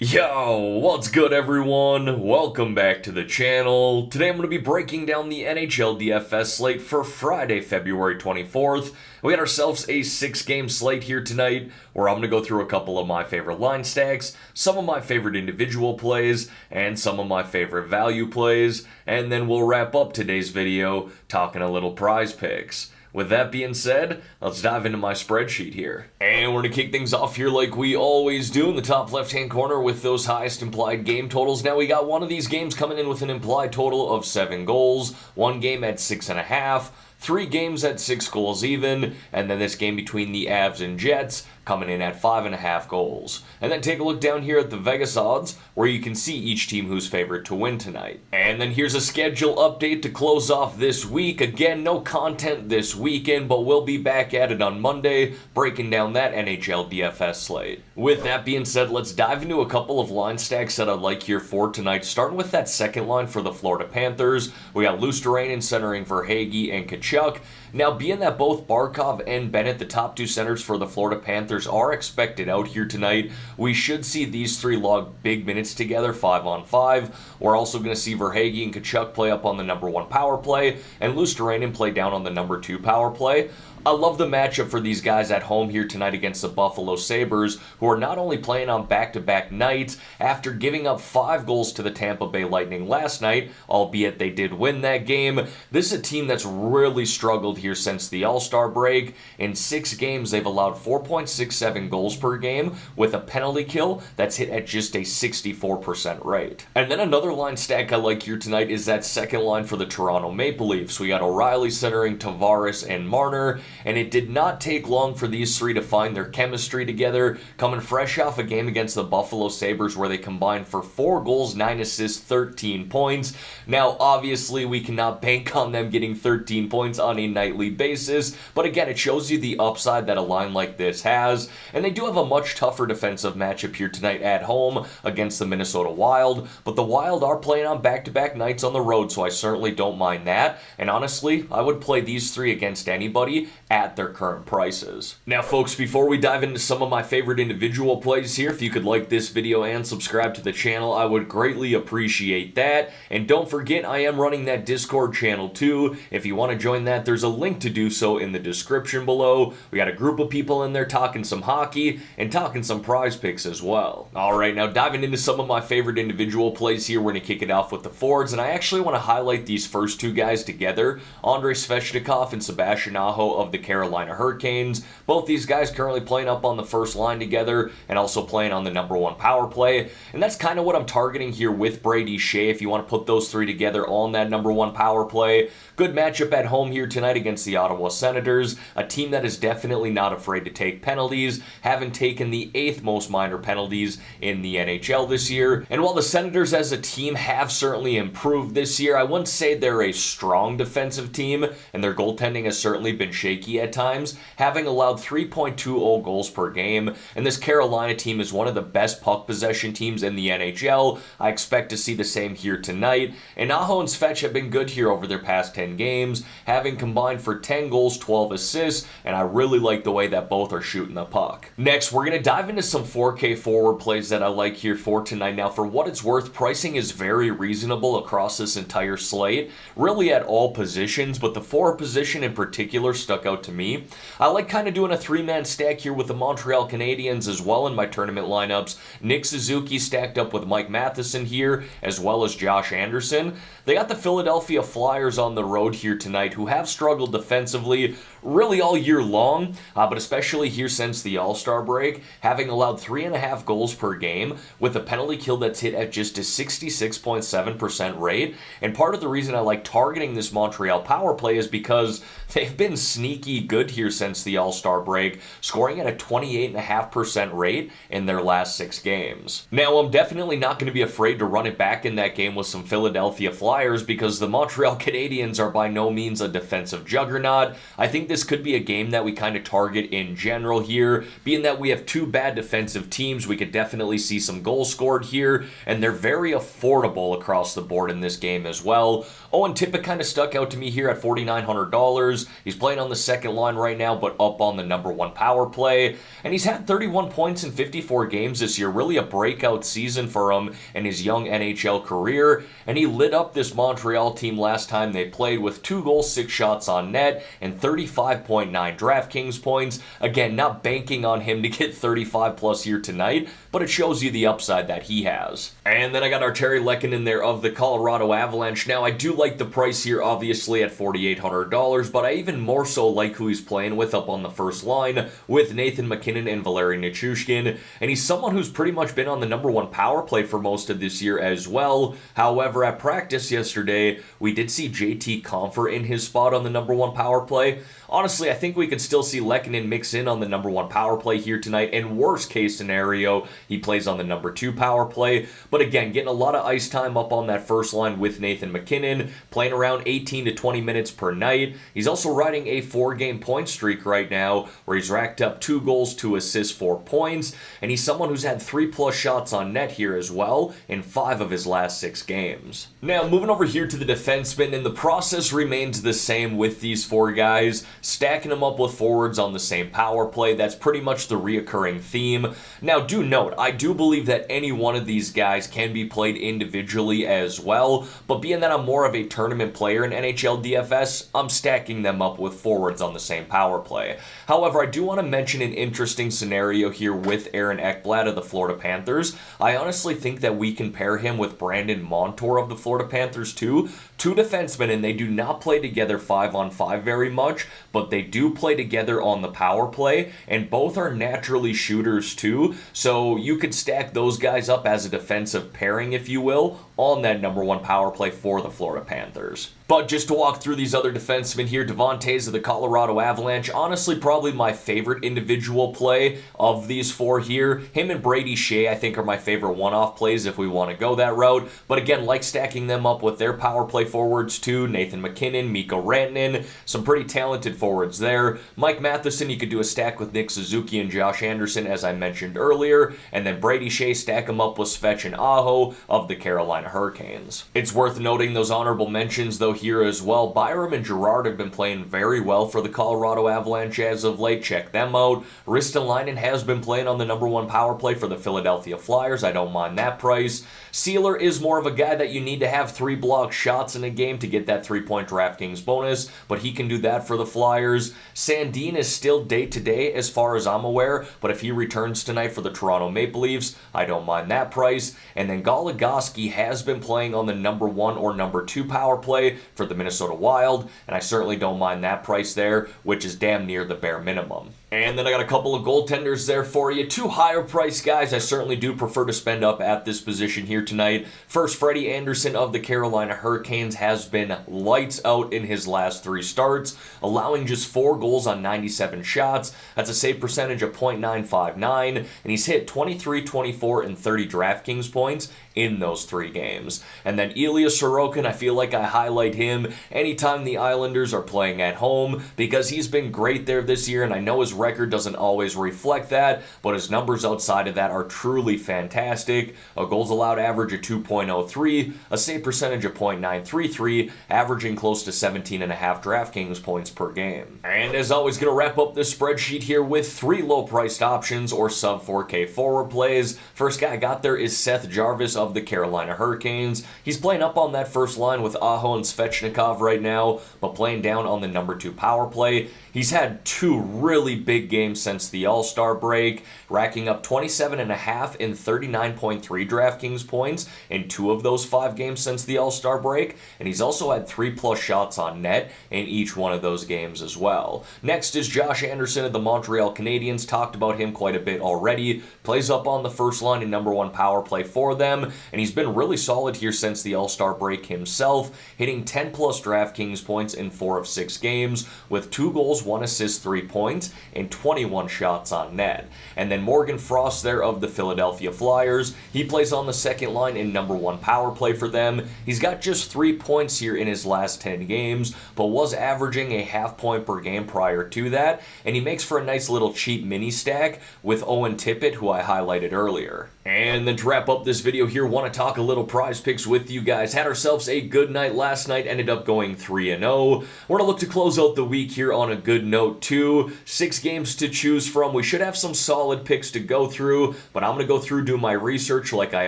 Yo, what's good everyone? Welcome back to the channel. Today I'm going to be breaking down the Nhl Dfs slate for Friday, February 24th. We got ourselves a 6-game slate here tonight where I'm going to go through a couple of my favorite line stacks, some of my favorite individual plays, and some of my favorite value plays, and then we'll wrap up today's video talking a little prize picks. With that being said, let's dive into my spreadsheet here. And we're going to kick things off here like we always do in the top left-hand corner with those highest implied game totals. Now we got one of these games coming in with an implied total of 7 goals, one game at 6.5, 3 games at 6 goals even, and then this game between the Avs and Jets coming in at 5.5 goals. And then take a look down here at the Vegas odds, where you can see each team who's favored to win tonight. And then here's a schedule update to close off this week. Again, no content this weekend, but we'll be back at it on Monday, breaking down that Nhl Dfs slate. With that being said, let's dive into a couple of line stacks that I like here for tonight, starting with that second line for the Florida Panthers. We got Luostarinen centering for Hagee and Tkachuk. Now, being that both Barkov and Bennett, the top 2 centers for the Florida Panthers, are expected out here tonight, we should see these 3 log big minutes together, 5-on-5. We're also going to see Verhaeghe and Tkachuk play up on the number 1 power play, and Luostarinen play down on the number 2 power play. I love the matchup for these guys at home here tonight against the Buffalo Sabres, who are not only playing on back-to-back nights after giving up 5 goals to the Tampa Bay Lightning last night, albeit they did win that game. This is a team that's really struggled here since the All-Star break. In 6 games, they've allowed 4.67 goals per game with a penalty kill that's hit at just a 64% rate. And then another line stack I like here tonight is that second line for the Toronto Maple Leafs. We got O'Reilly centering Tavares and Marner. And it did not take long for these 3 to find their chemistry together, coming fresh off a game against the Buffalo Sabres where they combined for 4 goals, 9 assists, 13 points. Now, obviously, we cannot bank on them getting 13 points on a nightly basis, but again, it shows you the upside that a line like this has, and they do have a much tougher defensive matchup here tonight at home against the Minnesota Wild, but the Wild are playing on back-to-back nights on the road, so I certainly don't mind that, and honestly, I would play these 3 against anybody at their current prices. Now folks, before we dive into some of my favorite individual plays here, if you could like this video and subscribe to the channel, I would greatly appreciate that. And don't forget, I am running that Discord channel too. If you want to join that, there's a link to do so in the description below. We got a group of people in there talking some hockey and talking some prize picks as well. Alright, now diving into some of my favorite individual plays here, we're going to kick it off with the forwards, and I actually want to highlight these first 2 guys together, Andrei Svechnikov and Sebastian Aho of the Carolina Hurricanes. Both these guys currently playing up on the first line together and also playing on the number 1 power play. And that's kind of what I'm targeting here with Brady Shea if you want to put those 3 together on that number 1 power play. Good matchup at home here tonight against the Ottawa Senators, a team that is definitely not afraid to take penalties, having taken the 8th most minor penalties in the NHL this year. And while the Senators as a team have certainly improved this year, I wouldn't say they're a strong defensive team, and their goaltending has certainly been shaky at times, having allowed 3.20 goals per game. And this Carolina team is one of the best puck possession teams in the NHL. I expect to see the same here tonight. And Aho and Svech have been good here over their past 10 games, having combined for 10 goals, 12 assists, and I really like the way that both are shooting the puck. Next, we're going to dive into some 4K forward plays that I like here for tonight. Now, for what it's worth, pricing is very reasonable across this entire slate, really at all positions, but the forward position in particular stuck out to me. I like kind of doing a 3-man stack here with the Montreal Canadiens as well in my tournament lineups. Nick Suzuki stacked up with Mike Matheson here, as well as Josh Anderson. They got the Philadelphia Flyers on the road here tonight, who have struggled defensively really all year long, but especially here since the All-Star break, having allowed 3.5 goals per game with a penalty kill that's hit at just a 66.7% rate. And part of the reason I like targeting this Montreal power play is because they've been sneaky good here since the All-Star break, scoring at a 28.5% rate in their last 6 games. Now, I'm definitely not going to be afraid to run it back in that game with some Philadelphia Flyers because the Montreal Canadiens are by no means a defensive juggernaut. I think this could be a game that we kind of target in general here. Being that we have two bad defensive teams, we could definitely see some goals scored here, and they're very affordable across the board in this game as well. Owen Tippett kind of stuck out to me here at $4,900. He's playing on the second line right now, but up on the number one power play. And he's had 31 points in 54 games this year. Really a breakout season for him in his young NHL career. And he lit up this Montreal team last time they played with 2 goals, 6 shots on net, and 35.9 DraftKings points. Again, not banking on him to get 35 plus here tonight, but it shows you the upside that he has. And then I got our Terry Lehkonen there of the Colorado Avalanche. Now, I do like the price here, obviously, at $4,800, but I even more so like who he's playing with up on the first line with Nathan MacKinnon and Valeri Nichushkin. And he's someone who's pretty much been on the number one power play for most of this year as well. However, at practice yesterday, we did see JT Compher in his spot on the number one power play. Honestly, I think we could still see Lehkonen mix in on the number one power play here tonight. And worst case scenario, he plays on the number two power play. But again, getting a lot of ice time up on that first line with Nathan MacKinnon, playing around 18 to 20 minutes per night. He's also riding a 4-game point streak right now where he's racked up 2 goals, 2 assists, 4 points. And he's someone who's had 3+ shots on net here as well in 5 of his last 6 games. Now, moving over here to the defensemen, and the process remains the same with these 4 guys. Stacking them up with forwards on the same power play. That's pretty much the reoccurring theme. Now, do note, I do believe that any one of these guys can be played individually as well, but being that I'm more of a tournament player in NHL DFS, I'm stacking them up with forwards on the same power play. However, I do want to mention an interesting scenario here with Aaron Ekblad of the Florida Panthers. I honestly think that we can pair him with Brandon Montour of the Florida Panthers too. 2 defensemen, and they do not play together 5-on-5 very much, but they do play together on the power play, and both are naturally shooters too, so you could stack those guys up as a defensive pairing, if you will, on that number one power play for the Florida Panthers. But just to walk through these other defensemen here, Devon Toews of the Colorado Avalanche, honestly probably my favorite individual play of these 4 here. Him and Brady Shea, I think, are my favorite one-off plays if we want to go that route. But again, like stacking them up with their power play forwards too. Nathan MacKinnon, Mikko Rantanen, some pretty talented forwards there. Mike Matheson, you could do a stack with Nick Suzuki and Josh Anderson, as I mentioned earlier. And then Brady Shea, stack him up with Svech and Aho of the Carolina Hurricanes. It's worth noting those honorable mentions, though, here as well. Byram and Girard have been playing very well for the Colorado Avalanche as of late. Check them out. Ristolainen has been playing on the number one power play for the Philadelphia Flyers. I don't mind that price. Sealer is more of a guy that you need to have 3 block shots in a game to get that 3-point DraftKings bonus, but he can do that for the Flyers. Sandin is still day-to-day as far as I'm aware, but if he returns tonight for the Toronto Maple Leafs, I don't mind that price. And then Goligoski has been playing on the number 1 or number 2 power play for the Minnesota Wild, and I certainly don't mind that price there, which is damn near the bare minimum. And then I got a couple of goaltenders there for you. 2 higher price guys I certainly do prefer to spend up at this position here tonight. First, Freddie Anderson of the Carolina Hurricanes has been lights out in his last 3 starts, allowing just 4 goals on 97 shots. That's a save percentage of .959, and he's hit 23, 24, and 30 DraftKings points in those 3 games. And then Ilya Sorokin, I feel like I highlight him anytime the Islanders are playing at home because he's been great there this year, and I know his record doesn't always reflect that, but his numbers outside of that are truly fantastic. A goals allowed average of 2.03, a save percentage of .933, averaging close to 17.5 DraftKings points per game. And as always, going to wrap up this spreadsheet here with 3 low-priced options or sub-4K forward plays. First guy I got there is Seth Jarvis of the Carolina Hurricanes. He's playing up on that first line with Aho and Svechnikov right now, but playing down on the number 2 power play. He's had 2 really big games since the All-Star break, racking up 27.5 and 39.3 DraftKings points in 2 of those 5 games since the All-Star break, and he's also had 3+ shots on net in each one of those games as well. Next is Josh Anderson of the Montreal Canadiens. Talked about him quite a bit already. Plays up on the first line and number 1 power play for them, and he's been really solid here since the All-Star break himself, hitting 10+ DraftKings points in 4 of 6 games with 2 goals, 1 assist, 3 points and 21 shots on net. And then Morgan Frost there of the Philadelphia Flyers. He plays on the second line in #1 power play for them. He's got just 3 points here in his last 10 games, but was averaging a half point per game prior to that, and he makes for a nice little cheap mini stack with Owen Tippett, who I highlighted earlier. And then to wrap up this video here, want to talk a little prize picks with you guys. Had ourselves a good night last night, ended up going 3-0. We're going to look to close out the week here on a good note too. 6 games to choose from. We should have some solid picks to go through, but I'm going to go through, do my research like I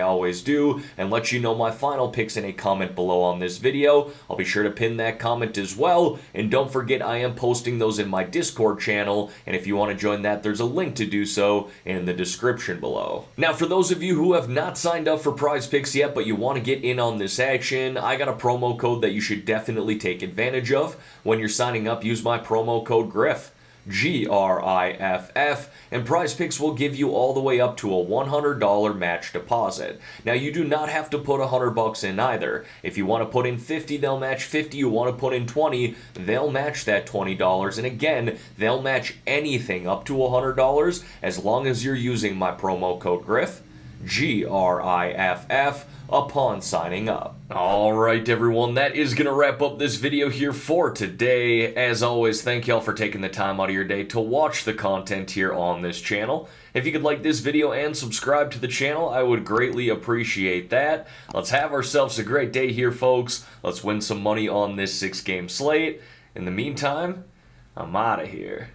always do, and let you know my final picks in a comment below on this video. I'll be sure to pin that comment as well, and don't forget I am posting those in my Discord channel, and if you want to join that, there's a link to do so in the description below. Now, for those of you who have not signed up for Prize Picks yet, but you want to get in on this action, I got a promo code that you should definitely take advantage of. When you're signing up, use my promo code GRIFF. GRIFF, and Prize Picks will give you all the way up to a $100 match deposit. Now, you do not have to put $100 in either. If you want to put in 50, they'll match 50. You want to put in 20, they'll match that $20. And again, they'll match anything up to $100 as long as you're using my promo code GRIFF, GRIFF, upon signing up. Alright everyone, that is going to wrap up this video here for today. As always, thank y'all for taking the time out of your day to watch the content here on this channel. If you could like this video and subscribe to the channel, I would greatly appreciate that. Let's have ourselves a great day here, folks. Let's win some money on this 6-game slate. In the meantime, I'm out of here.